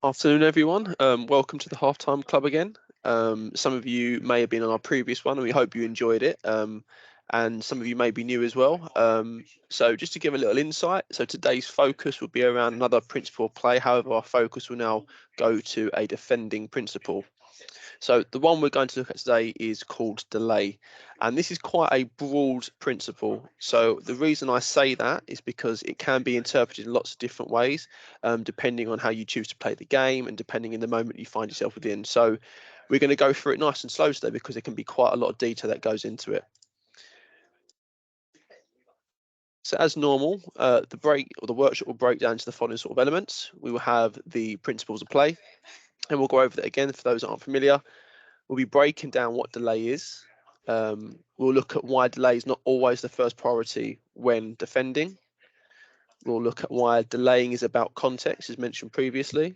Afternoon, everyone. Welcome to the Halftime Club again. Some of you may have been on our previous one, and we hope you enjoyed it. And some of you may be new as well. So just to give a little insight, so today's focus will be around another principle of play. However, our focus will now go to a defending principle. So the one we're going to look at today is called delay. And this is quite a broad principle. So the reason I say that is because it can be interpreted in lots of different ways, depending on how you choose to play the game and depending in the moment you find yourself within. So we're going to go through it nice and slow today because there can be quite a lot of detail that goes into it. So as normal, the workshop will break down to the following sort of elements. We will have the principles of play, and we'll go over that again for those that aren't familiar. We'll be breaking down what delay is. We'll look at why delay is not always the first priority when defending. We'll look at why delaying is about context, as mentioned previously.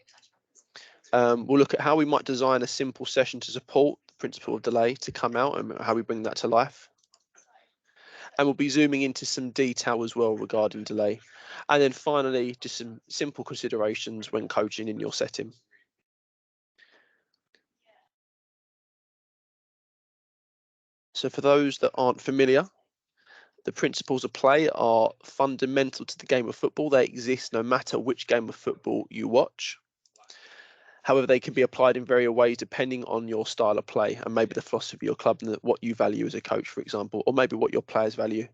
We'll look at how we might design a simple session to support the principle of delay to come out and how we bring that to life. And we'll be zooming into some detail as well regarding delay. And then finally, just some simple considerations when coaching in your setting. So for those that aren't familiar, the principles of play are fundamental to the game of football. They exist no matter which game of football you watch. However, they can be applied in various ways depending on your style of play and maybe the philosophy of your club and what you value as a coach, for example, or maybe what your players value.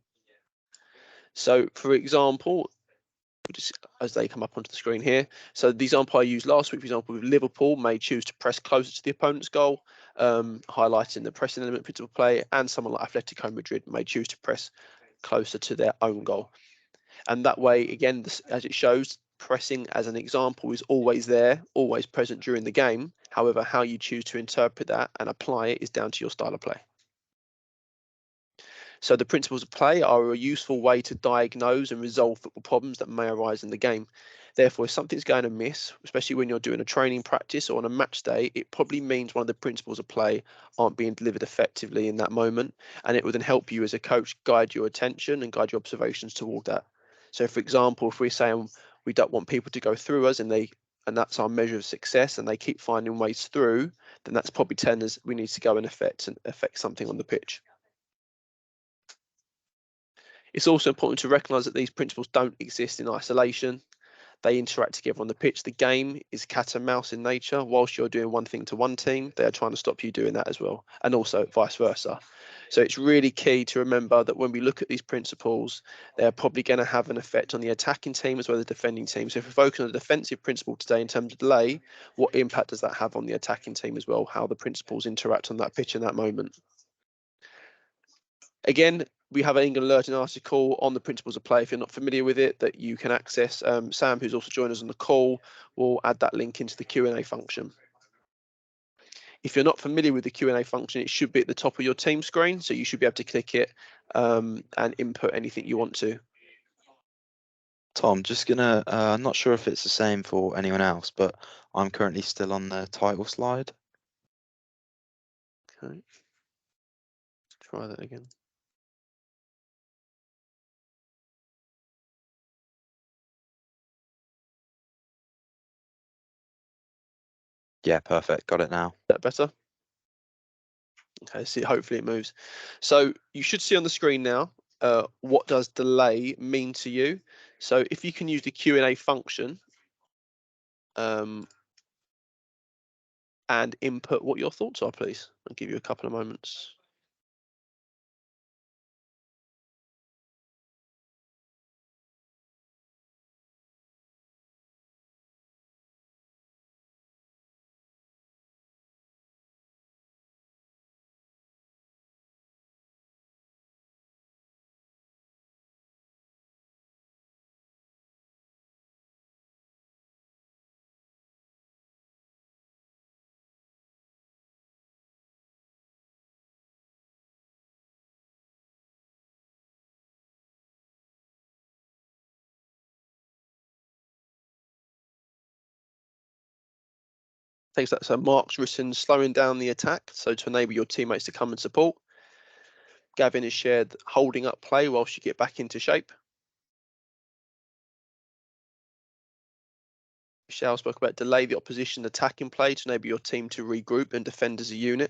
So, for example, just as they come up onto the screen here. So the example I used last week, for example, with Liverpool may choose to press closer to the opponent's goal, highlighting the pressing element principle of play, and someone like Atletico Madrid may choose to press closer to their own goal. And that way, again, as it shows, pressing as an example is always there, always present during the game. However, how you choose to interpret that and apply it is down to your style of play. So the principles of play are a useful way to diagnose and resolve football problems that may arise in the game. Therefore, if something's going amiss, especially when you're doing a training practice or on a match day, it probably means one of the principles of play aren't being delivered effectively in that moment. And it will then help you as a coach guide your attention and guide your observations toward that. So, for example, if we're saying we don't want people to go through us and that's our measure of success and they keep finding ways through, then that's probably telling us we need to go and affect something on the pitch. It's also important to recognise that these principles don't exist in isolation. They interact together on the pitch. The game is cat and mouse in nature. Whilst you're doing one thing to one team, they are trying to stop you doing that as well, and also vice versa. So it's really key to remember that when we look at these principles, they're probably going to have an effect on the attacking team as well as the defending team. So if we're focusing on the defensive principle today in terms of delay, what impact does that have on the attacking team as well? How the principles interact on that pitch in that moment? Again, we have an England Alerting article on the principles of play if you're not familiar with it that you can access. Sam, who's also joined us on the call, will add that link into the Q&A function. If you're not familiar with the Q&A function, it should be at the top of your team screen, so you should be able to click it and input anything you want to. Tom, just gonna, I'm not sure if it's the same for anyone else, but I'm currently still on the title slide. Okay. Let's try that again. Yeah, perfect. Got it now. Is that better? Okay, see, hopefully it moves. So you should see on the screen now, what does delay mean to you? So if you can use the Q&A function, and input what your thoughts are, please. I'll give you a couple of moments. Thanks. So Mark's written slowing down the attack, so to enable your teammates to come and support. Gavin has shared holding up play whilst you get back into shape. Michelle spoke about delay the opposition attacking play to enable your team to regroup and defend as a unit.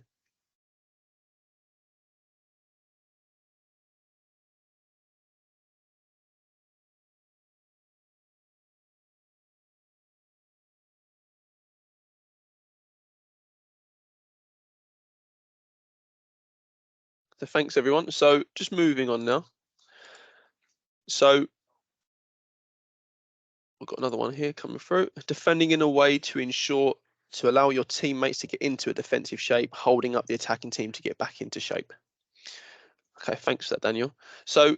So thanks everyone. So just moving on now. So we've got another one here coming through. Defending in a way to allow your teammates to get into a defensive shape, holding up the attacking team to get back into shape. Okay, thanks for that, Daniel. So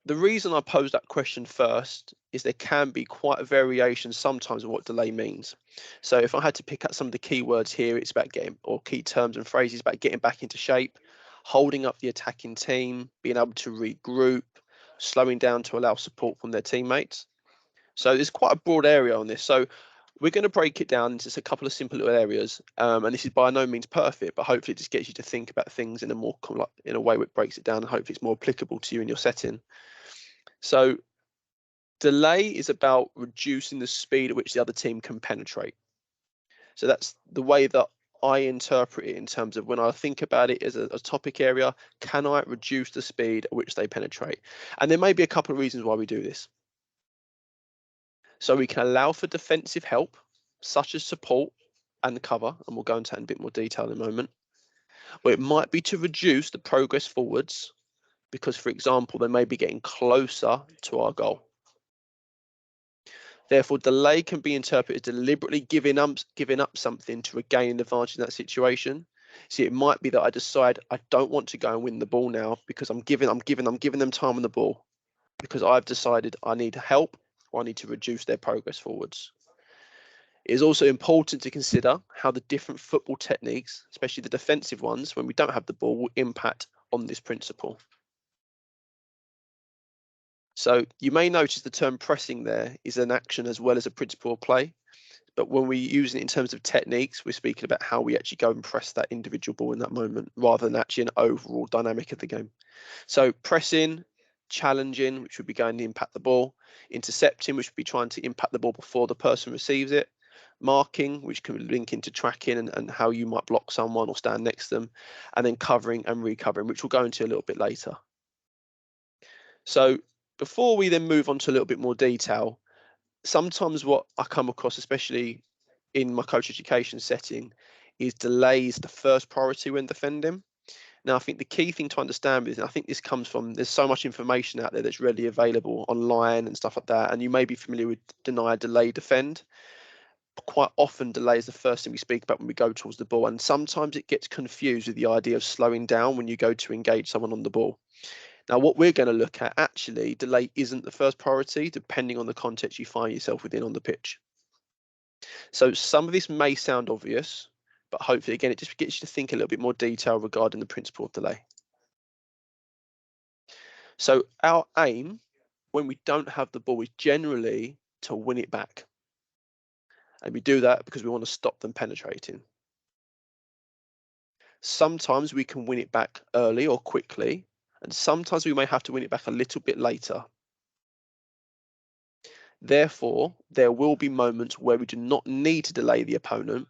the reason I posed that question first is there can be quite a variation sometimes of what delay means. So if I had to pick out some of the key words here, it's about getting, or key terms and phrases about getting back into shape, holding up the attacking team, being able to regroup, slowing down to allow support from their teammates. So there's quite a broad area on this. So we're going to break it down into just a couple of simple little areas, and this is by no means perfect, but hopefully it just gets you to think about things in a more in a way which breaks it down, and hopefully it's more applicable to you in your setting. So delay is about reducing the speed at which the other team can penetrate. So that's the way that I interpret it in terms of when I think about it as a topic area. Can I reduce the speed at which they penetrate? And there may be a couple of reasons why we do this. So we can allow for defensive help, such as support and cover, and we'll go into that in a bit more detail in a moment. Or it might be to reduce the progress forwards, because, for example, they may be getting closer to our goal. Therefore, delay can be interpreted as deliberately giving up something to regain an advantage in that situation. See, it might be that I decide I don't want to go and win the ball now because I'm giving them time on the ball because I've decided I need help or I need to reduce their progress forwards. It is also important to consider how the different football techniques, especially the defensive ones, when we don't have the ball, will impact on this principle. So you may notice the term pressing there is an action as well as a principle of play. But when we use it in terms of techniques, we're speaking about how we actually go and press that individual ball in that moment, rather than actually an overall dynamic of the game. So pressing, challenging, which would be going to impact the ball, intercepting, which would be trying to impact the ball before the person receives it, marking, which can link into tracking and how you might block someone or stand next to them, and then covering and recovering, which we'll go into a little bit later. So before we then move on to a little bit more detail, sometimes what I come across, especially in my coach education setting, is delays the first priority when defending. Now, I think the key thing to understand is, and I think this comes from, there's so much information out there that's readily available online and stuff like that, and you may be familiar with deny, delay, defend. Quite often, delay is the first thing we speak about when we go towards the ball, and sometimes it gets confused with the idea of slowing down when you go to engage someone on the ball. Now, what we're going to look at, actually, delay isn't the first priority, depending on the context you find yourself within on the pitch. So some of this may sound obvious, but hopefully, again, it just gets you to think a little bit more detail regarding the principle of delay. So our aim, when we don't have the ball, is generally to win it back. And we do that because we want to stop them penetrating. Sometimes we can win it back early or quickly, and sometimes we may have to win it back a little bit later. Therefore, there will be moments where we do not need to delay the opponent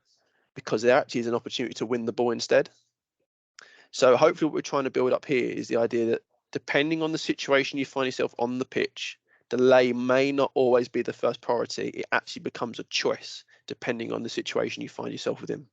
because there actually is an opportunity to win the ball instead. So hopefully what we're trying to build up here is the idea that depending on the situation you find yourself on the pitch, delay may not always be the first priority. It actually becomes a choice depending on the situation you find yourself within.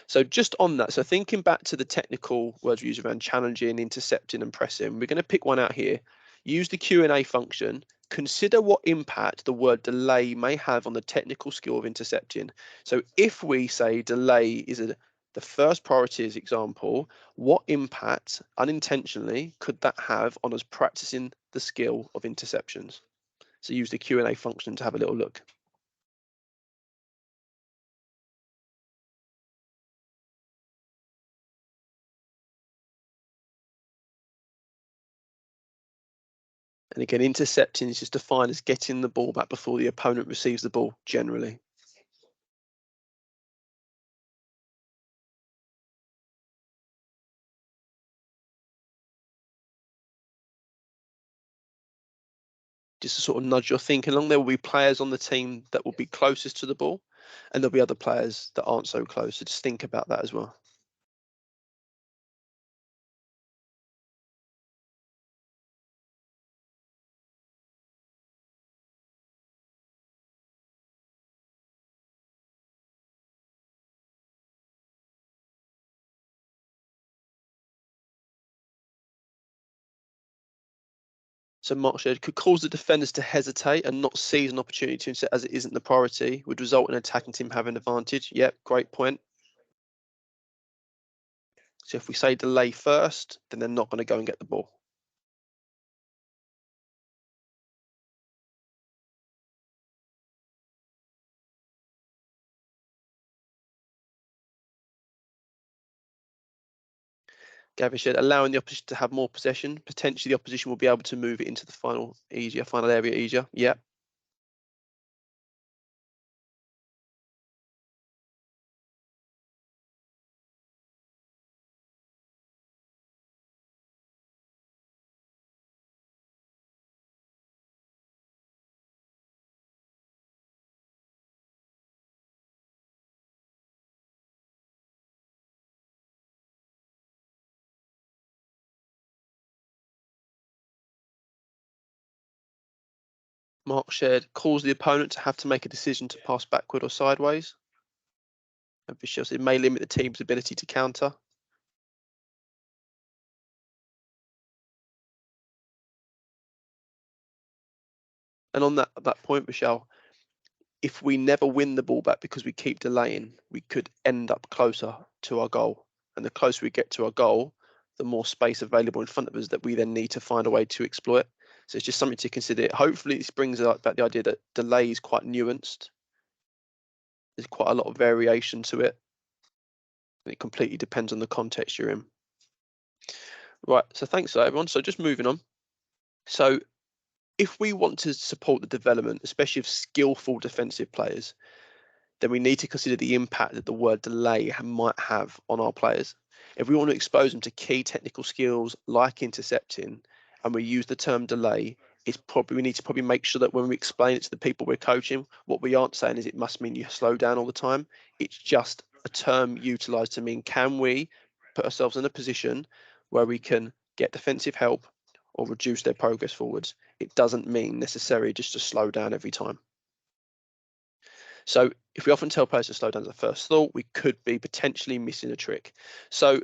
So just on that, so thinking back to the technical words we use around challenging, intercepting and pressing, we're going to pick one out here. Use the Q&A function. Consider what impact the word delay may have on the technical skill of intercepting. So if we say delay is the first priority as example, what impact unintentionally could that have on us practicing the skill of interceptions? So use the Q&A function to have a little look. And again, intercepting is just defined as getting the ball back before the opponent receives the ball generally. just to sort of nudge your thinking along. There will be players on the team that will be closest to the ball, and there'll be other players that aren't so close. So just think about that as well. So Mark shared, could cause the defenders to hesitate and not seize an opportunity to insert as it isn't the priority, would result in attacking team having an advantage. Yep, great point. So if we say delay first, then they're not going to go and get the ball. Gavin said, allowing the opposition to have more possession, potentially the opposition will be able to move it into the final area easier. Yep. Mark shared, cause the opponent to have to make a decision to pass backward or sideways. And Vishal said, it may limit the team's ability to counter. And on that point, Vishal, if we never win the ball back because we keep delaying, we could end up closer to our goal. And the closer we get to our goal, the more space available in front of us that we then need to find a way to exploit. So it's just something to consider. Hopefully this brings up back the idea that delay is quite nuanced. There's quite a lot of variation to it. It completely depends on the context you're in. Right, so thanks everyone. So just moving on. So if we want to support the development, especially of skillful defensive players, then we need to consider the impact that the word delay might have on our players. If we want to expose them to key technical skills like intercepting, and we use the term delay, we need to probably make sure that when we explain it to the people we're coaching, what we aren't saying is it must mean you slow down all the time. It's just a term utilized to mean, can we put ourselves in a position where we can get defensive help or reduce their progress forwards? It doesn't mean necessarily just to slow down every time. So if we often tell players to slow down as a first thought, we could be potentially missing a trick. So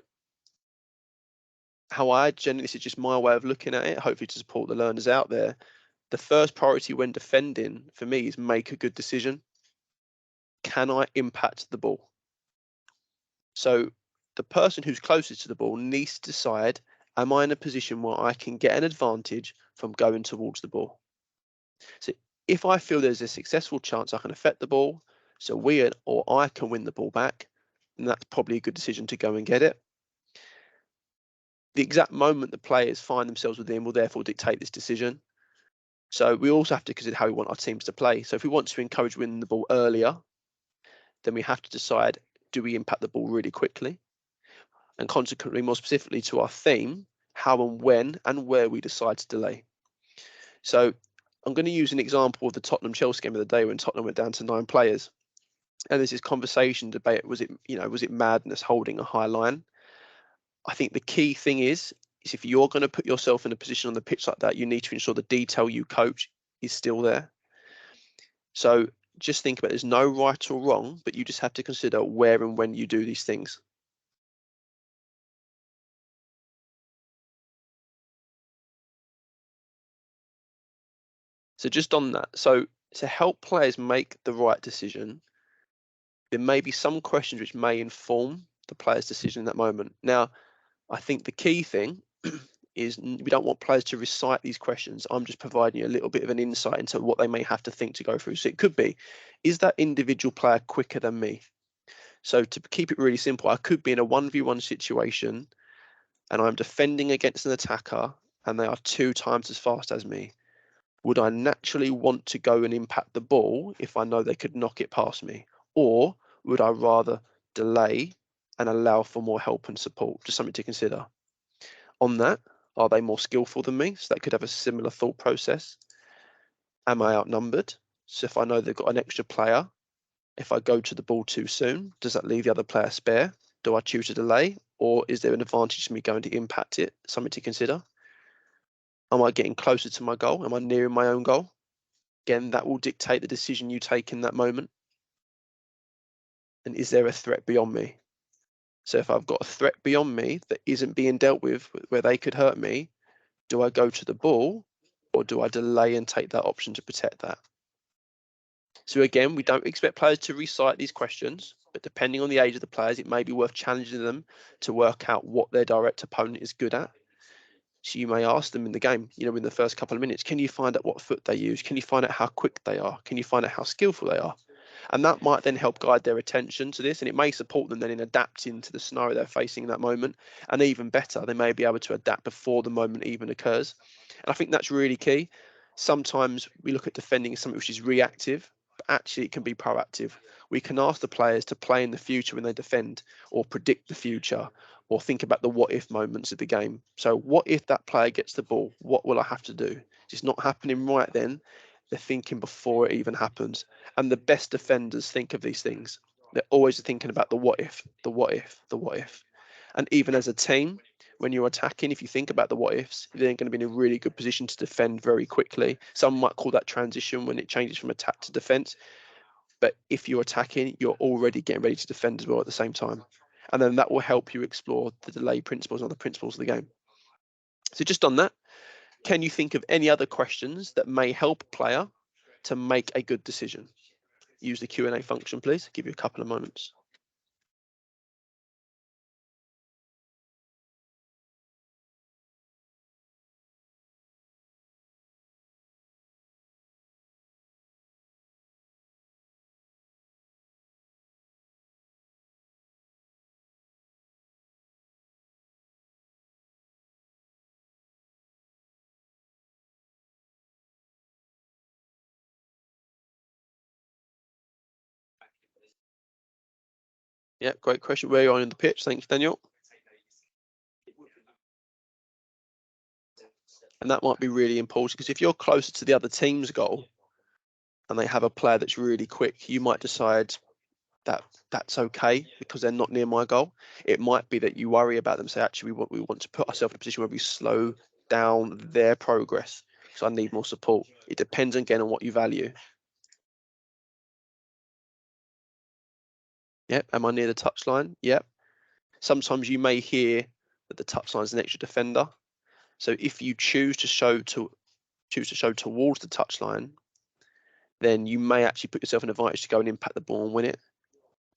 how I generally, this is just my way of looking at it, hopefully to support the learners out there. The first priority when defending for me is make a good decision. Can I impact the ball? So the person who's closest to the ball needs to decide, am I in a position where I can get an advantage from going towards the ball? So if I feel there's a successful chance I can affect the ball, so we or I can win the ball back, then that's probably a good decision to go and get it. The exact moment the players find themselves within will therefore dictate this decision. So we also have to consider how we want our teams to play. So if we want to encourage winning the ball earlier, then we have to decide, do we impact the ball really quickly? And consequently, more specifically to our theme, how and when and where we decide to delay. So I'm going to use an example of the Tottenham-Chelsea game of the day when Tottenham went down to 9 players. And there's this conversation debate, was it madness holding a high line? I think the key thing is if you're going to put yourself in a position on the pitch like that, you need to ensure the detail you coach is still there. So just think about, there's no right or wrong, but you just have to consider where and when you do these things. So just on that, so to help players make the right decision, there may be some questions which may inform the player's decision in that moment. Now, I think the key thing is we don't want players to recite these questions. I'm just providing you a little bit of an insight into what they may have to think to go through. So it could be, is that individual player quicker than me? So to keep it really simple, I could be in a 1v1 situation and I'm defending against an attacker and they are 2 times as fast as me. Would I naturally want to go and impact the ball if I know they could knock it past me? Or would I rather delay and allow for more help and support? Just something to consider. On that, are they more skillful than me? So that could have a similar thought process. Am I outnumbered? So if I know they've got an extra player, if I go to the ball too soon, does that leave the other player spare? Do I choose to delay, or is there an advantage to me going to impact it? Something to consider. Am I getting closer to my goal? Am I nearing my own goal? Again, that will dictate the decision you take in that moment. And is there a threat beyond me? So if I've got a threat beyond me that isn't being dealt with, where they could hurt me, do I go to the ball, or do I delay and take that option to protect that? So again, we don't expect players to recite these questions, but depending on the age of the players, it may be worth challenging them to work out what their direct opponent is good at. So you may ask them in the game, in the first couple of minutes, can you find out what foot they use? Can you find out how quick they are? Can you find out how skillful they are? And that might then help guide their attention to this, and it may support them then in adapting to the scenario they're facing in that moment. And even better, they may be able to adapt before the moment even occurs. And I think that's really key. Sometimes we look at defending as something which is reactive, but actually it can be proactive. We can ask the players to play in the future when they defend, or predict the future, or think about the what if moments of the game. So what if that player gets the ball? What will I have to do? It's not happening right then. They're thinking before it even happens. And the best defenders think of these things. They're always thinking about the what if, the what if, the what if. And even as a team, when you're attacking, if you think about the what ifs, you're then going to be in a really good position to defend very quickly. Some might call that transition when it changes from attack to defense. But if you're attacking, you're already getting ready to defend as well at the same time. And then that will help you explore the delay principles and other principles of the game. So just on that, can you think of any other questions that may help a player to make a good decision? Use the Q&A function, please. I'll give you a couple of moments. Yeah, great question. Where are you on in the pitch? Thanks, Daniel. And that might be really important, because if you're closer to the other team's goal and they have a player that's really quick, you might decide that that's okay because they're not near my goal. It might be that you worry about them, say, actually, we want to put ourselves in a position where we slow down their progress, so I need more support. It depends again on what you value. Yep. Am I near the touchline? Yep. Sometimes you may hear that the touchline is an extra defender. So if you choose to show towards the touchline, then you may actually put yourself in an advantage to go and impact the ball and win it.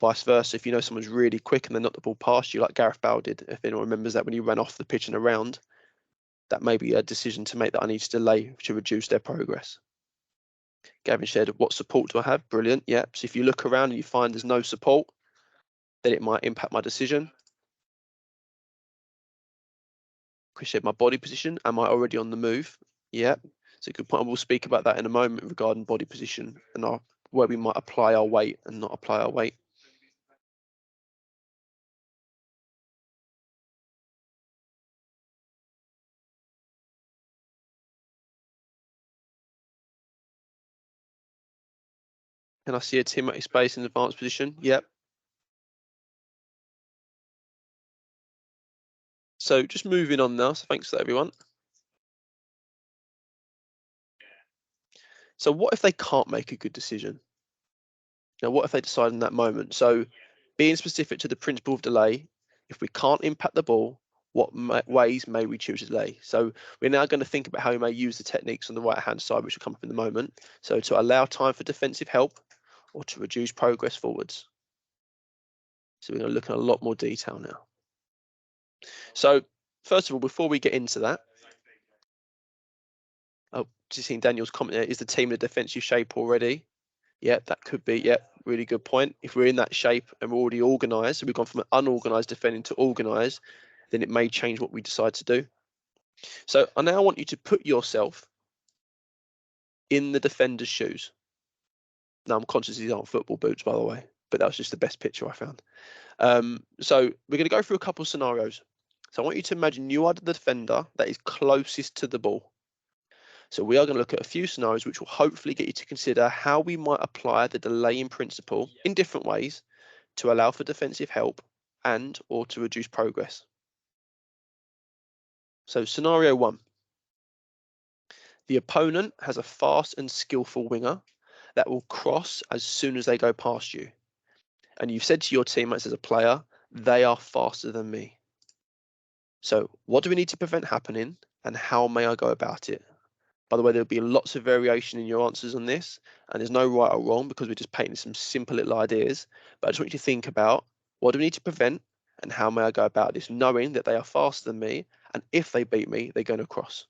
Vice versa, if you know someone's really quick and they knock the ball past you, like Gareth Bale did, if anyone remembers that when he ran off the pitch and around, that may be a decision to make that I need to delay to reduce their progress. Gavin said, what support do I have? Brilliant. Yep. So if you look around and you find there's no support, then it might impact my decision. Chris said, my body position. Am I already on the move? Yep. It's a good point. We'll speak about that in a moment regarding body position and where we might apply our weight and not apply our weight. Can I see a teammate space in advanced position? Yep. So just moving on now. So thanks to everyone. So what if they can't make a good decision? Now, what if they decide in that moment? So being specific to the principle of delay, if we can't impact the ball, what ways may we choose to delay? So we're now going to think about how we may use the techniques on the right-hand side, which will come up in the moment. So to allow time for defensive help or to reduce progress forwards. So we're going to look at a lot more detail now. So first of all, before we get into that, just seeing Daniel's comment there, is the team in a defensive shape already? Yeah, that could be. Yeah, really good point. If we're in that shape and we're already organised, so we've gone from an unorganised defending to organised, then it may change what we decide to do. So I now want you to put yourself in the defender's shoes. Now I'm conscious these aren't football boots, by the way, but that was just the best picture I found. So we're going to go through a couple of scenarios. So I want you to imagine you are the defender that is closest to the ball. So we are going to look at a few scenarios which will hopefully get you to consider how we might apply the delaying principle in different ways to allow for defensive help and or to reduce progress. So scenario 1. The opponent has a fast and skillful winger that will cross as soon as they go past you. And you've said to your teammates as a player, they are faster than me. So what do we need to prevent happening and how may I go about it? By the way, there'll be lots of variation in your answers on this, and there's no right or wrong because we're just painting some simple little ideas. But I just want you to think about what do we need to prevent and how may I go about this, knowing that they are faster than me, and if they beat me, they're going to cross.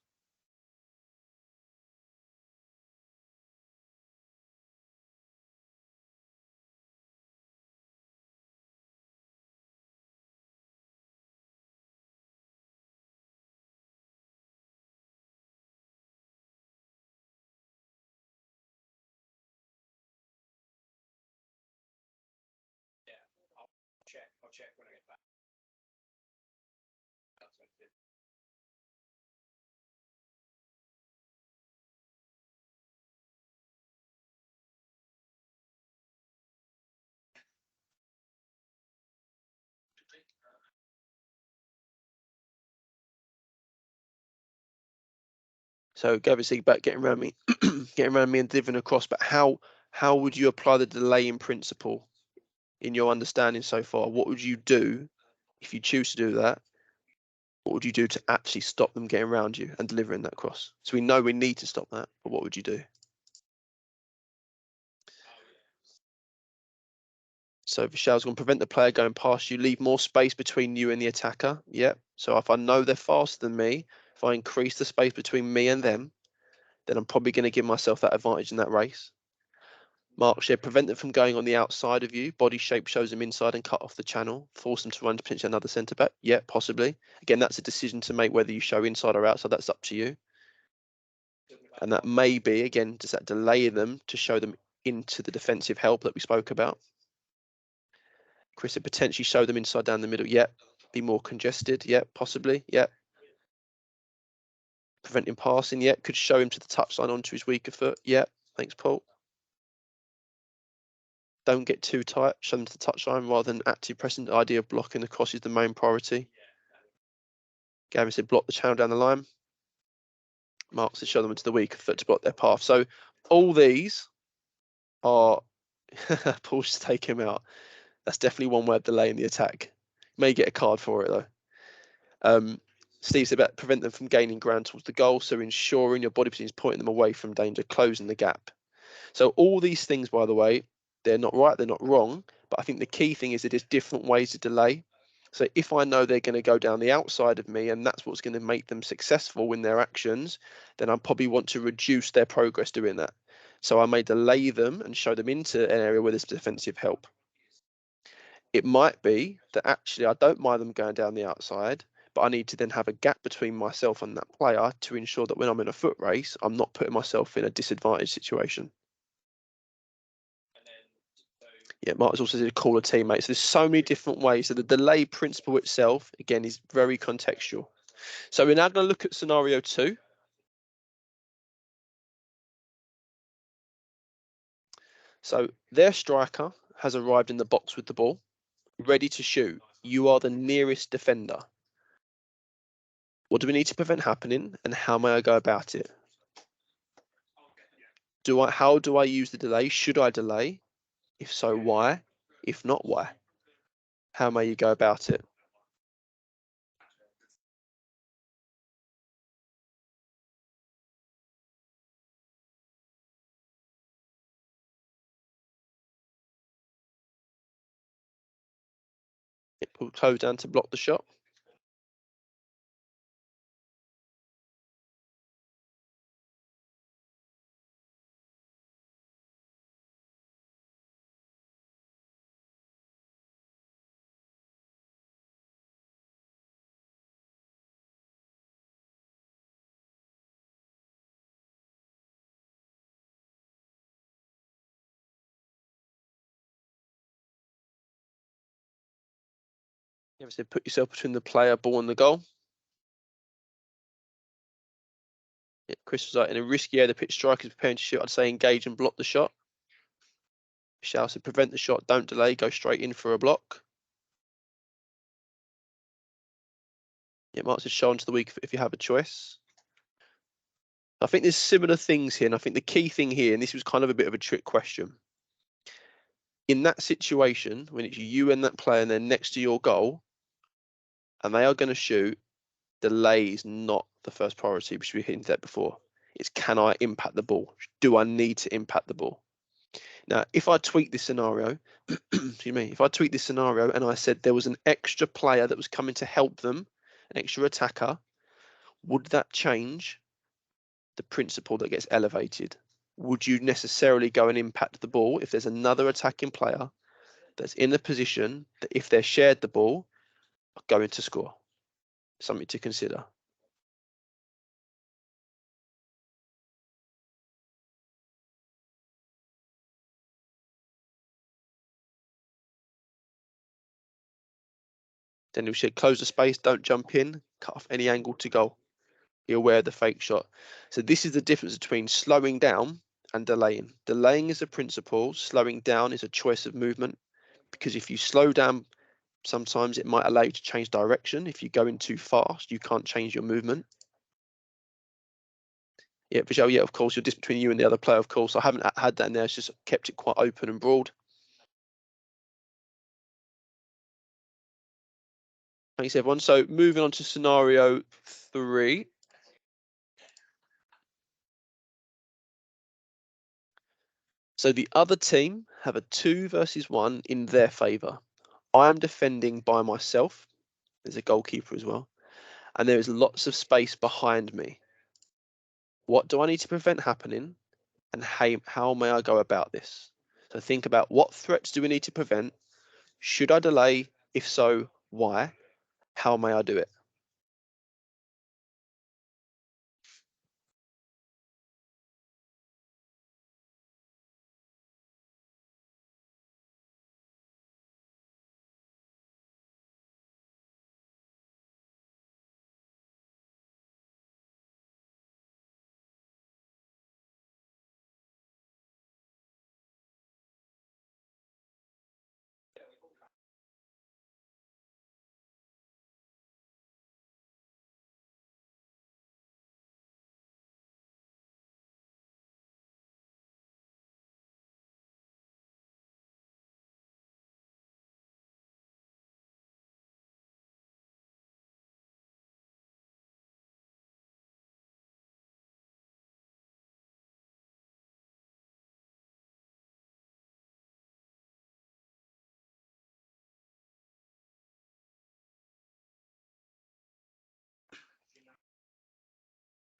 So Gavin said about getting around me, getting around me and delivering across. But how would you apply the delaying principle in your understanding so far? What would you do if you choose to do that? What would you do to actually stop them getting around you and delivering that cross? So we know we need to stop that, but what would you do? So Vishal's going to prevent the player going past you, leave more space between you and the attacker. Yep. So if I know they're faster than me, if I increase the space between me and them, then I'm probably going to give myself that advantage in that race. Mark said, prevent them from going on the outside of you. Body shape shows them inside and cut off the channel. Force them to run to potentially another centre back. Yeah, possibly. Again, that's a decision to make whether you show inside or outside. That's up to you. And that may be, again, does that delay them to show them into the defensive help that we spoke about? Chris said, potentially show them inside down the middle. Yep. Be more congested. Yep, possibly. Yep. Preventing passing. Yep. Could show him to the touchline onto his weaker foot. Yep. Thanks, Paul. Don't get too tight, show them to the touchline rather than active pressing. The idea of blocking the cross is the main priority. Gavin said block the channel down the line. Mark said show them into the weaker foot to block their path. So all these are Paul should take him out. That's definitely one way of delaying the attack. May get a card for it though. Steve said about prevent them from gaining ground towards the goal, so ensuring your body position is pointing them away from danger, closing the gap. So all these things, by the way, they're not right, they're not wrong, but I think the key thing is that there's different ways to delay. So if I know they're going to go down the outside of me and that's what's going to make them successful in their actions, then I probably want to reduce their progress doing that. So I may delay them and show them into an area where there's defensive help. It might be that actually I don't mind them going down the outside, but I need to then have a gap between myself and that player to ensure that when I'm in a foot race, I'm not putting myself in a disadvantaged situation. Yeah, Mark also said call a teammate. So there's so many different ways. So the delay principle itself, again, is very contextual. So we're now going to look at scenario 2. So their striker has arrived in the box with the ball, ready to shoot. You are the nearest defender. What do we need to prevent happening and how may I go about it? How do I use the delay? Should I delay? If so, why? If not, why? How may you go about it? It will close down to block the shot. You ever said put yourself between the player, ball, and the goal? Yeah, Chris was like, in a risky area, the pitch striker is preparing to shoot. I'd say engage and block the shot. Michelle said, prevent the shot, don't delay, go straight in for a block. Yeah, Mark said, show on to the week if you have a choice. I think there's similar things here, and I think the key thing here, and this was kind of a bit of a trick question. In that situation, when it's you and that player and they're next to your goal, and they are going to shoot, delay is not the first priority, which we hinted at before. It's, can I impact the ball? Do I need to impact the ball? Now, if I tweak this scenario, excuse me, if I tweak this scenario and I said there was an extra player that was coming to help them, an extra attacker, would that change the principle that gets elevated? Would you necessarily go and impact the ball if there's another attacking player that's in a position that if they're shared the ball, are going to score? Something to consider. Daniel said, close the space, don't jump in, cut off any angle to goal. Be aware of the fake shot. So this is the difference between slowing down and delaying. Delaying is a principle, slowing down is a choice of movement. Because if you slow down, sometimes it might allow you to change direction. If you go in too fast, you can't change your movement. Yeah, Vijay, yeah, of course, you're just between you and the other player, of course. I haven't had that in there, it's just kept it quite open and broad. Thanks, everyone. So moving on to scenario 3. So the other team have a 2 versus 1 in their favour. I am defending by myself. There's a goalkeeper as well. And there is lots of space behind me. What do I need to prevent happening? And how may I go about this? So think about, what threats do we need to prevent? Should I delay? If so, why? How may I do it?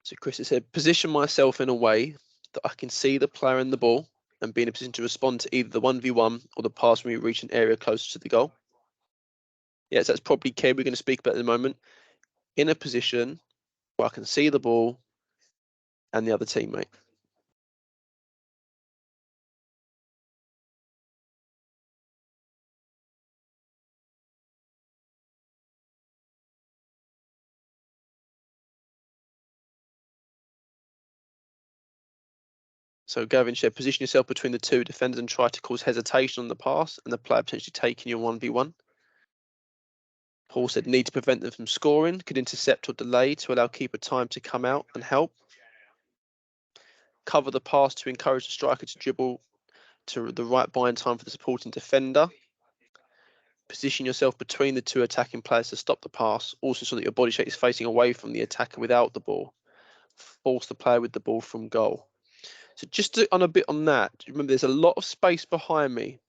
So Chris has said, position myself in a way that I can see the player and the ball and be in a position to respond to either the 1v1 or the pass when we reach an area closer to the goal. Yes, that's probably key. We're going to speak about at the moment. In a position where I can see the ball and the other teammate. So Gavin said, position yourself between the 2 defenders and try to cause hesitation on the pass and the player potentially taking your 1v1. Paul said, need to prevent them from scoring, could intercept or delay to allow keeper time to come out and help. Cover the pass to encourage the striker to dribble to the right by in time for the supporting defender. Position yourself between the 2 attacking players to stop the pass, also so that your body shape is facing away from the attacker without the ball. Force the player with the ball from goal. So just on a bit on that, remember there's a lot of space behind me.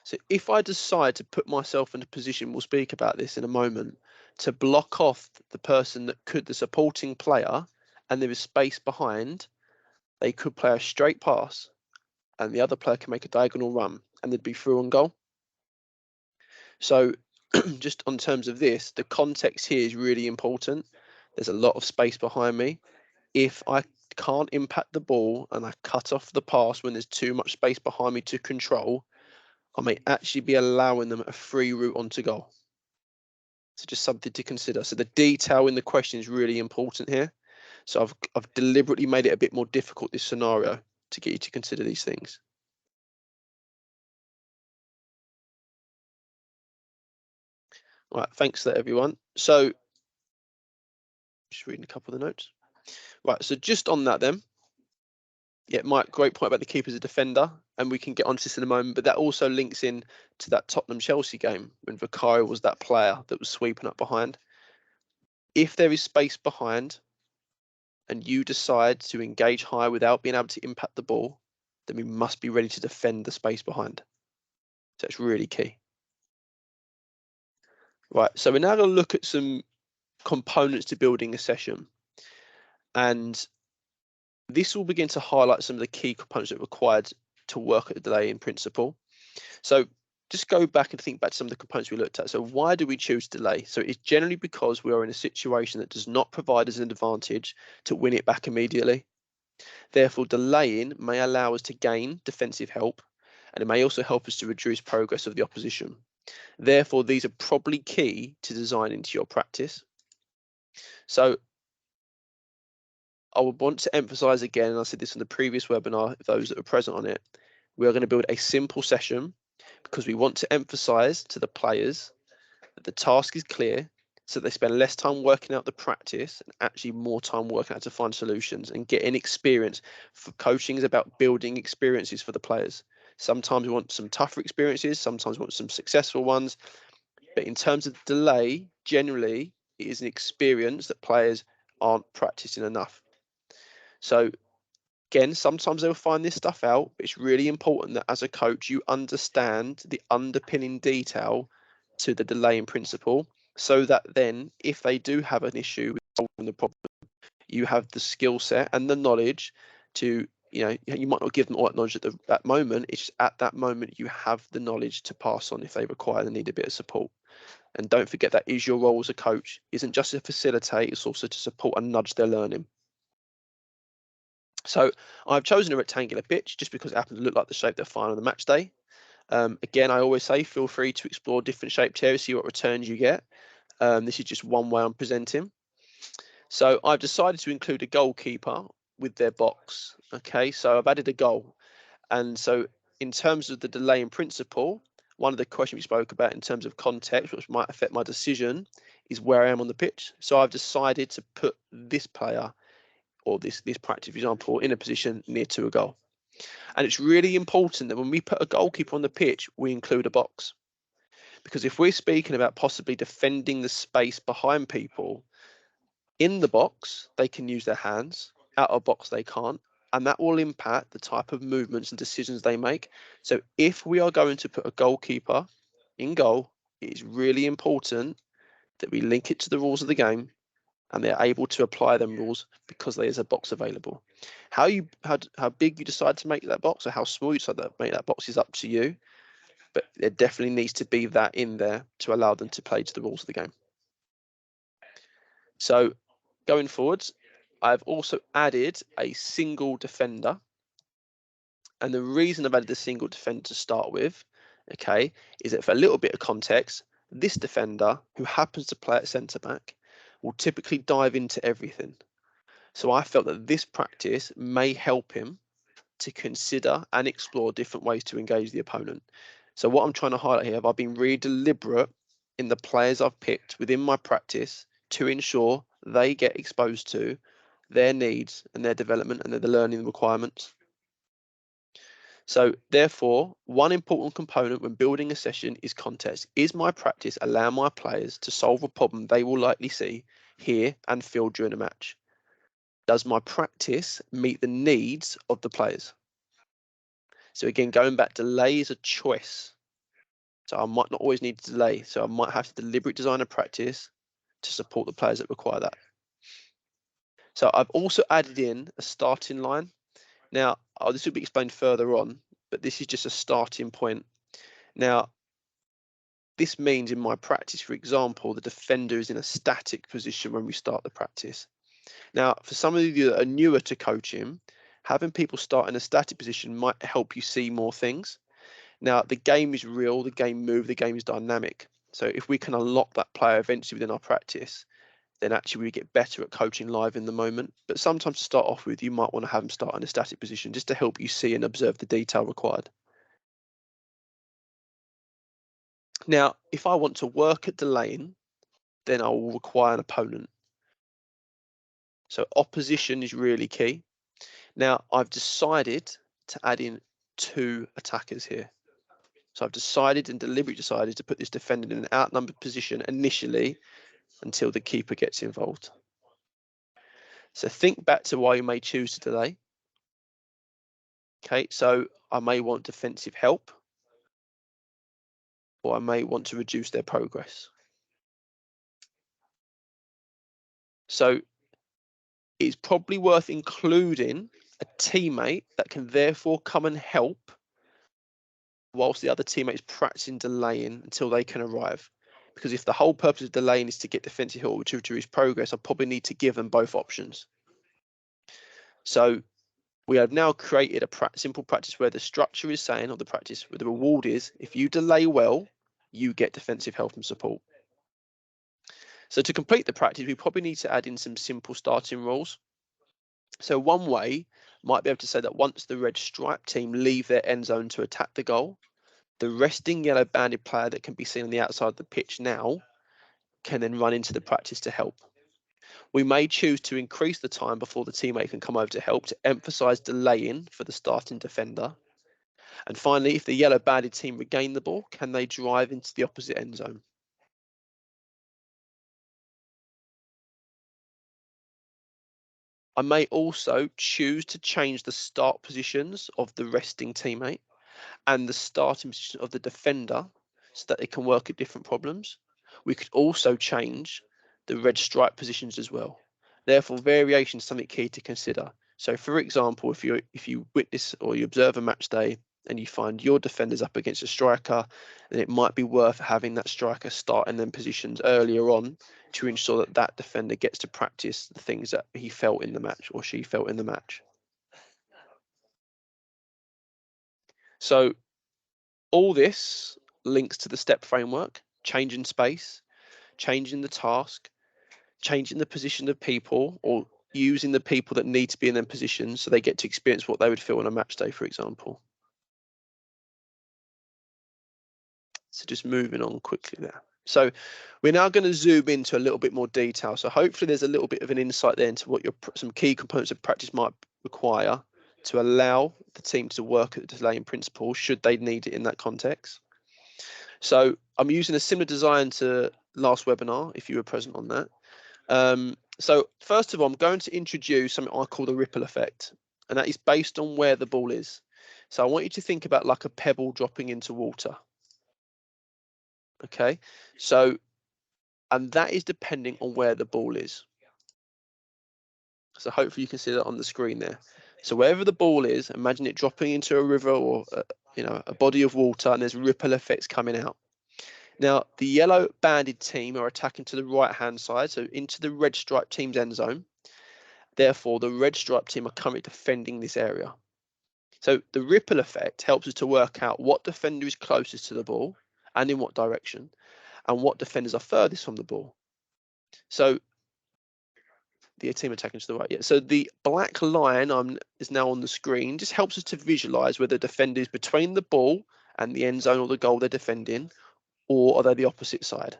So if I decide to put myself in a position, we'll speak about this in a moment, to block off the person that could, the supporting player, and there is space behind, they could play a straight pass and the other player can make a diagonal run and they'd be through on goal. So just on terms of this, the context here is really important. There's a lot of space behind me. If I can't impact the ball and I cut off the pass when there's too much space behind me to control, I may actually be allowing them a free route onto goal. So just something to consider. So the detail in the question is really important here. So I've deliberately made it a bit more difficult, this scenario, to get you to consider these things. All right, thanks for that, everyone. So just reading a couple of the notes. Right, so just on that then, yeah, Mike, great point about the keeper as a defender, and we can get onto this in a moment, but that also links in to that Tottenham-Chelsea game when Vicario was that player that was sweeping up behind. If there is space behind and you decide to engage high without being able to impact the ball, then we must be ready to defend the space behind. So it's really key. Right, so we're now going to look at some components to building a session. And this will begin to highlight some of the key components that are required to work at the delay in principle. So just go back and think back to some of the components we looked at. So why do we choose delay? So it's generally because we are in a situation that does not provide us an advantage to win it back immediately. Therefore, delaying may allow us to gain defensive help, and it may also help us to reduce progress of the opposition. Therefore, these are probably key to design into your practice. So I would want to emphasize again, and I said this in the previous webinar, those that are present on it, we are going to build a simple session because we want to emphasize to the players that the task is clear, so they spend less time working out the practice and actually more time working out to find solutions and getting experience. For coaching is about building experiences for the players. Sometimes we want some tougher experiences, sometimes we want some successful ones, but in terms of delay, generally it is an experience that players aren't practicing enough. So again, sometimes they'll find this stuff out, but it's really important that as a coach, you understand the underpinning detail to the delay in principle, so that then if they do have an issue with solving the problem, you have the skill set and the knowledge to, you might not give them all that knowledge at that moment. It's just at that moment you have the knowledge to pass on if they require and need a bit of support. And don't forget that is your role as a coach. It isn't just to facilitate, it's also to support and nudge their learning. So I've chosen a rectangular pitch just because it happens to look like the shape they're fine on the match day. Again, I always say feel free to explore different shaped areas, see what returns you get. This is just one way I'm presenting. So I've decided to include a goalkeeper with their box. Okay, so I've added a goal. And so in terms of the delay in principle, one of the questions we spoke about in terms of context, which might affect my decision, is where I am on the pitch. So I've decided to put this player or this practice, for example, in a position near to a goal. And it's really important that when we put a goalkeeper on the pitch, we include a box. Because if we're speaking about possibly defending the space behind people, in the box, they can use their hands, out of box, they can't. And that will impact the type of movements and decisions they make. So if we are going to put a goalkeeper in goal, it is really important that we link it to the rules of the game and they're able to apply them rules because there's a box available. How big you decide to make that box or how small you decide to make that box is up to you, but there definitely needs to be that in there to allow them to play to the rules of the game. So going forwards, I've also added a single defender. And the reason I've added a single defender to start with, okay, is that for a little bit of context, this defender, who happens to play at centre back, will typically dive into everything. So I felt that this practice may help him to consider and explore different ways to engage the opponent. So what I'm trying to highlight here, I've been really deliberate in the players I've picked within my practice to ensure they get exposed to their needs and their development and the learning requirements. So therefore, one important component when building a session is context. Is my practice allow my players to solve a problem they will likely see, hear and feel during a match? Does my practice meet the needs of the players? So again, going back, delay is a choice. So I might not always need to delay. So I might have to deliberately design a practice to support the players that require that. So I've also added in a starting line. Now, this will be explained further on, but this is just a starting point. Now, this means in my practice, for example, the defender is in a static position when we start the practice. Now, for some of you that are newer to coaching, having people start in a static position might help you see more things. Now, the game is real, the game moves, the game is dynamic. So if we can unlock that player eventually within our practice, then actually we get better at coaching live in the moment. But sometimes to start off with, you might want to have them start in a static position just to help you see and observe the detail required. Now, if I want to work at delaying, then I will require an opponent. So opposition is really key. Now, I've decided to add in 2 attackers here. So I've decided and deliberately decided to put this defender in an outnumbered position initially until the keeper gets involved. So think back to why you may choose to delay. Okay, so I may want defensive help, or I may want to reduce their progress. So it's probably worth including a teammate that can therefore come and help whilst the other teammate is practicing delaying until they can arrive. Because if the whole purpose of delaying is to get defensive help or to reduce progress, I probably need to give them both options. So we have now created a simple practice where the structure is saying, or the practice where the reward is, if you delay well, you get defensive help and support. So to complete the practice, we probably need to add in some simple starting rules. So one way might be able to say that once the red stripe team leave their end zone to attack the goal, the resting yellow banded player that can be seen on the outside of the pitch now can then run into the practice to help. We may choose to increase the time before the teammate can come over to help to emphasize delaying for the starting defender. And finally, if the yellow banded team regain the ball, can they drive into the opposite end zone? I may also choose to change the start positions of the resting teammate and the starting position of the defender so that they can work at different problems. We could also change the red stripe positions as well. Therefore, variation is something key to consider. So, for example, if you witness or you observe a match day and you find your defender's up against a striker, then it might be worth having that striker start in them positions earlier on to ensure that that defender gets to practice the things that he felt in the match or she felt in the match. So all this links to the step framework: changing space, changing the task, changing the position of people, or using the people that need to be in their positions so they get to experience what they would feel on a match day, for example. So just moving on quickly there. So we're now going to zoom into a little bit more detail. So hopefully there's a little bit of an insight there into what some key components of practice might require to allow the team to work at the delaying principle should they need it in that context. So I'm using a similar design to last webinar, if you were present on that. So first of all, I'm going to introduce something I call the ripple effect, and that is based on where the ball is. So I want you to think about like a pebble dropping into water. Okay, so, and that is depending on where the ball is. So hopefully you can see that on the screen there. So wherever the ball is, imagine it dropping into a river or a body of water, and there's ripple effects coming out. Now, the yellow banded team are attacking to the right-hand side, so into the red stripe team's end zone. Therefore, the red stripe team are currently defending this area. So the ripple effect helps us to work out what defender is closest to the ball and in what direction, and what defenders are furthest from the ball. So the team attacking to the right. Yeah. So the black line is now on the screen. Just helps us to visualize whether the defender is between the ball and the end zone or the goal they're defending, or are they the opposite side?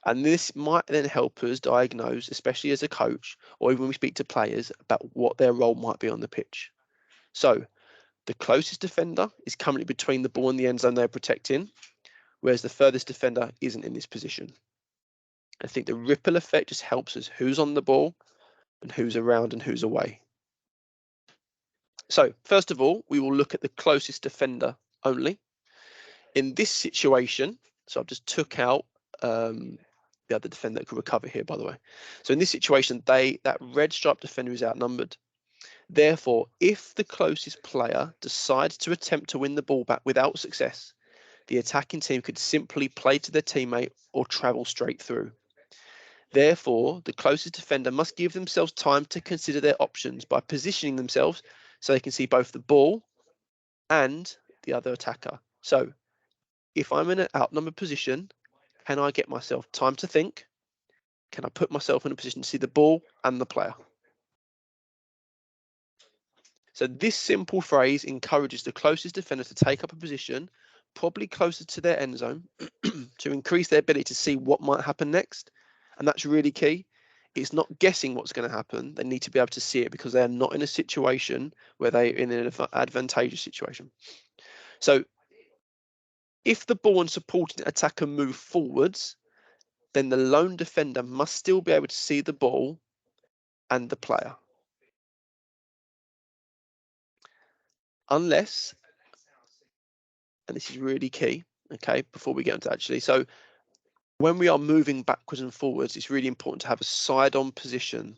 And this might then help us diagnose, especially as a coach, or even when we speak to players, about what their role might be on the pitch. So the closest defender is currently between the ball and the end zone they're protecting, whereas the furthest defender isn't in this position. I think the ripple effect just helps us who's on the ball and who's around and who's away. So first of all, we will look at the closest defender only. In this situation, so I've just took out the other defender that could recover here, by the way. So in this situation, that red stripe defender is outnumbered. Therefore, if the closest player decides to attempt to win the ball back without success, the attacking team could simply play to their teammate or travel straight through. Therefore, the closest defender must give themselves time to consider their options by positioning themselves so they can see both the ball and the other attacker. So if I'm in an outnumbered position, can I get myself time to think? Can I put myself in a position to see the ball and the player? So this simple phrase encourages the closest defender to take up a position, probably closer to their end zone, to increase their ability to see what might happen next. And that's really key. It's not guessing what's going to happen. They need to be able to see it because they are not in a situation where they're in an advantageous situation. So if the ball and supporting attacker move forwards, then the lone defender must still be able to see the ball and the player. Unless, and this is really key, okay, before we get into actually, so when we are moving backwards and forwards, it's really important to have a side-on position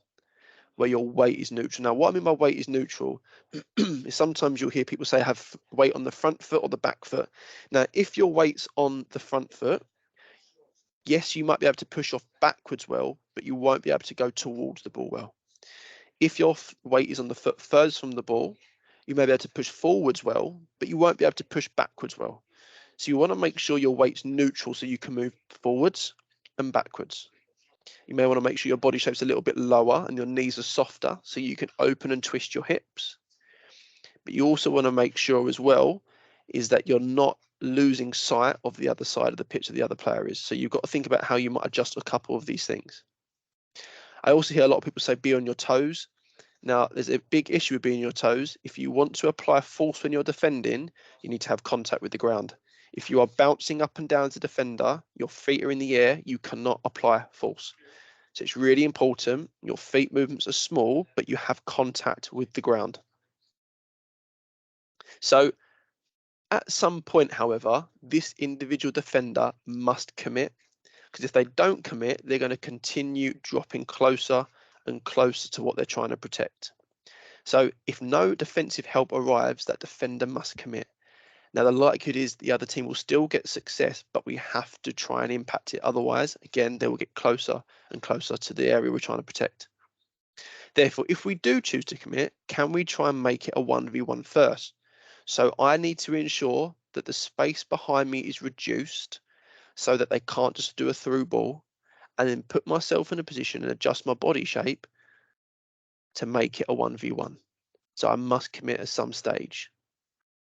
where your weight is neutral. Now, what I mean by weight is neutral is sometimes you'll hear people say have weight on the front foot or the back foot. Now, if your weight's on the front foot, yes, you might be able to push off backwards well, but you won't be able to go towards the ball well. If your weight is on the foot furthest from the ball, you may be able to push forwards well, but you won't be able to push backwards well. So you want to make sure your weight's neutral so you can move forwards and backwards. You may want to make sure your body shape's a little bit lower and your knees are softer so you can open and twist your hips. But you also want to make sure as well is that you're not losing sight of the other side of the pitch that the other player is. So you've got to think about how you might adjust a couple of these things. I also hear a lot of people say be on your toes. Now, there's a big issue with being on your toes. If you want to apply force when you're defending, you need to have contact with the ground. If you are bouncing up and down as a defender, your feet are in the air, you cannot apply force. So it's really important. Your feet movements are small, but you have contact with the ground. So at some point, however, this individual defender must commit, because if they don't commit, they're going to continue dropping closer and closer to what they're trying to protect. So if no defensive help arrives, that defender must commit. Now, the likelihood is the other team will still get success, but we have to try and impact it. Otherwise, again, they will get closer and closer to the area we're trying to protect. Therefore, if we do choose to commit, can we try and make it a 1v1 first? So I need to ensure that the space behind me is reduced so that they can't just do a through ball, and then put myself in a position and adjust my body shape to make it a 1v1. So I must commit at some stage.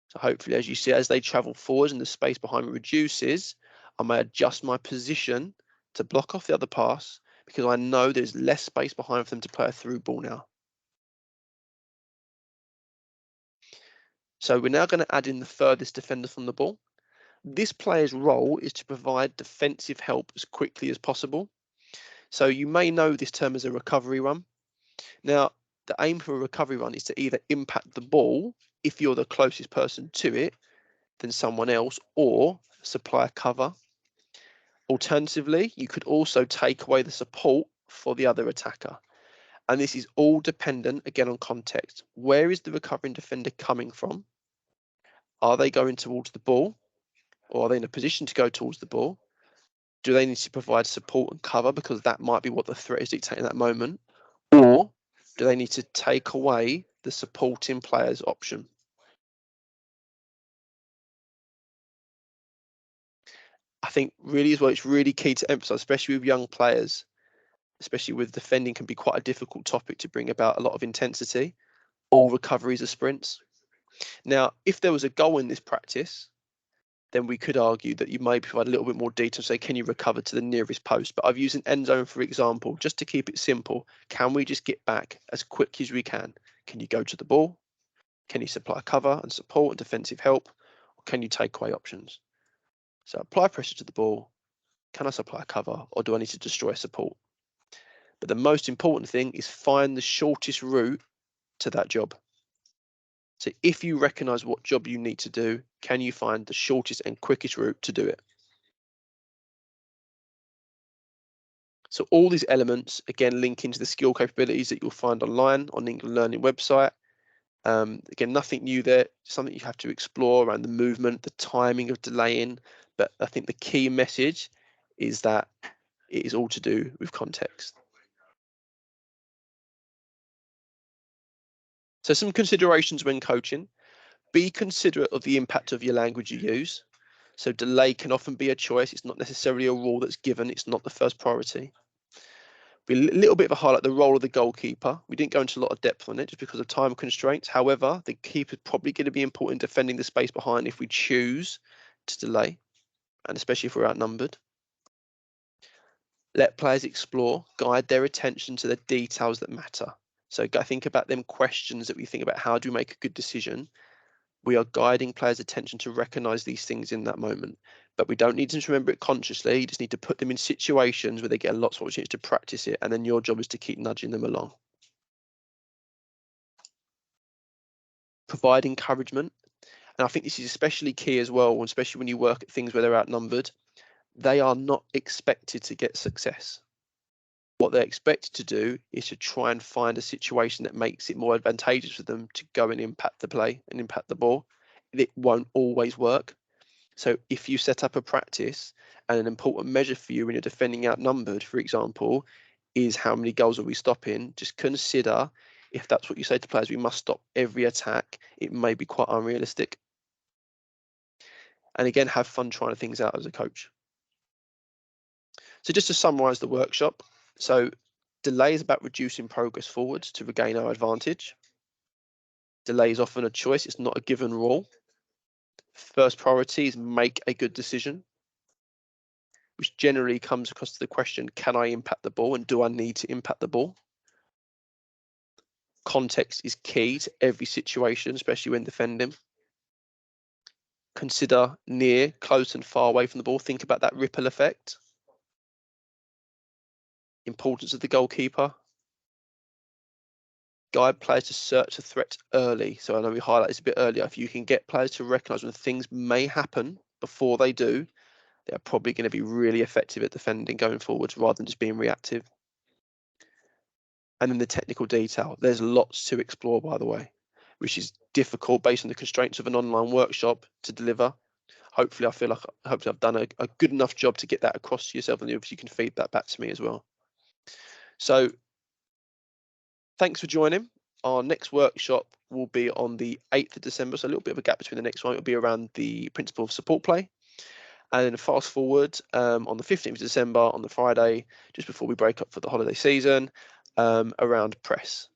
So hopefully, as you see, as they travel forwards and the space behind me reduces, I may adjust my position to block off the other pass because I know there's less space behind for them to play a through ball now. So we're now going to add in the furthest defender from the ball. This player's role is to provide defensive help as quickly as possible. So you may know this term as a recovery run. Now, the aim for a recovery run is to either impact the ball if you're the closest person to it than someone else, or supply cover. Alternatively, you could also take away the support for the other attacker. And this is all dependent, again, on context. Where is the recovering defender coming from? Are they going towards the ball? Or are they in a position to go towards the ball? Do they need to provide support and cover because that might be what the threat is dictating at that moment? Or do they need to take away the supporting player's option? I think really is what it's really key to emphasize, especially with young players, especially with defending can be quite a difficult topic to bring about a lot of intensity. All recoveries are sprints. Now, if there was a goal in this practice, then we could argue that you may provide a little bit more detail, say, can you recover to the nearest post? But I've used an end zone, for example, just to keep it simple. Can we just get back as quick as we can? Can you go to the ball? Can you supply cover and support and defensive help? Or can you take away options? So apply pressure to the ball. Can I supply cover, or do I need to destroy support? But the most important thing is find the shortest route to that job. So if you recognize what job you need to do, can you find the shortest and quickest route to do it? So all these elements, again, link into the skill capabilities that you'll find online on the England Learning website. Again, nothing new there, something you have to explore around the movement, the timing of delaying. But I think the key message is that it is all to do with context. So some considerations when coaching: be considerate of the impact of your language you use. So delay can often be a choice. It's not necessarily a rule that's given. It's not the first priority. Be a little bit of a highlight, the role of the goalkeeper. We didn't go into a lot of depth on it just because of time constraints. However, the keeper is probably going to be important in defending the space behind if we choose to delay, and especially if we're outnumbered. Let players explore, guide their attention to the details that matter. So I think about them questions that we think about, how do we make a good decision? We are guiding players' attention to recognise these things in that moment. But we don't need them to remember it consciously. You just need to put them in situations where they get lots of opportunities to practice it. And then your job is to keep nudging them along. Provide encouragement. And I think this is especially key as well, especially when you work at things where they're outnumbered. They are not expected to get success. What they're expected to do is to try and find a situation that makes it more advantageous for them to go and impact the play and impact the ball. It won't always work. So if you set up a practice and an important measure for you when you're defending outnumbered, for example, is how many goals are we stopping, just consider if that's what you say to players, we must stop every attack. It may be quite unrealistic. And again, have fun trying things out as a coach. So just to summarise the workshop. So delay is about reducing progress forwards to regain our advantage. Delay is often a choice. It's not a given rule. First priority is make a good decision, which generally comes across to the question, can I impact the ball and do I need to impact the ball? Context is key to every situation, especially when defending. Consider near, close and far away from the ball. Think about that ripple effect. Importance of the goalkeeper. Guide players to search the threat early. So I know we highlighted this a bit earlier. If you can get players to recognise when things may happen before they do, they're probably going to be really effective at defending going forwards rather than just being reactive. And then the technical detail. There's lots to explore, by the way, which is difficult based on the constraints of an online workshop to deliver. Hopefully, I feel like I've done a good enough job to get that across to yourself, and if you can feed that back to me as well. So thanks for joining. Our next workshop will be on the 8th of December, so a little bit of a gap between the next one. It'll be around the principle of support play. And then fast forward on the 15th of December, on the Friday, just before we break up for the holiday season, around press.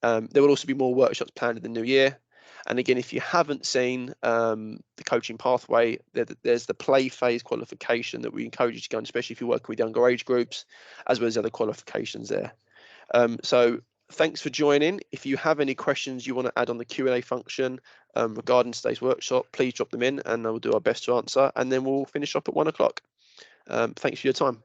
There will also be more workshops planned in the new year. And again, if you haven't seen the coaching pathway, there's the play phase qualification that we encourage you to go on, especially if you're working with younger age groups, as well as other qualifications there. So thanks for joining. If you have any questions you want to add on the Q&A function regarding today's workshop, please drop them in and I will do our best to answer. And then we'll finish up at 1 o'clock. Thanks for your time.